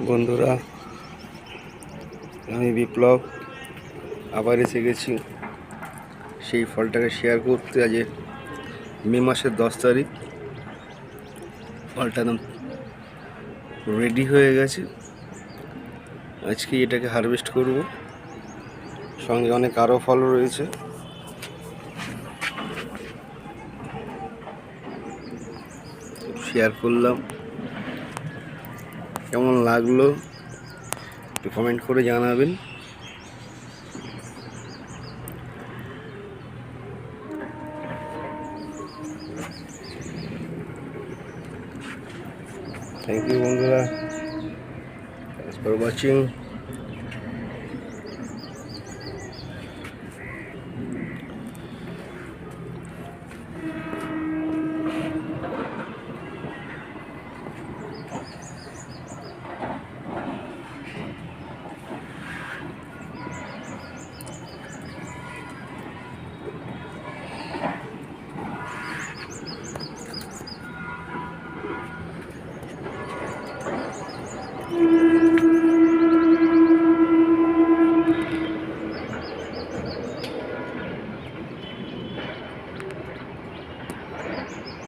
বন্ধুরা, আমি বিপ্লব আবার এসে গেছি সেই ফলটাকে শেয়ার করতে। আজ মে মাসের 10 তারিখ। ফলটা একদম রেডি হয়ে গেছে। আজকে এটাকে হারভেস্ট করব। সঙ্গে অনেক আরও ফল রয়েছে। শেয়ার করলাম, কেমন লাগলো একটু কমেন্ট করে জানাবেন। থ্যাংক ইউ বন্ধুরা, থ্যাংকস ফর ওয়াচিং।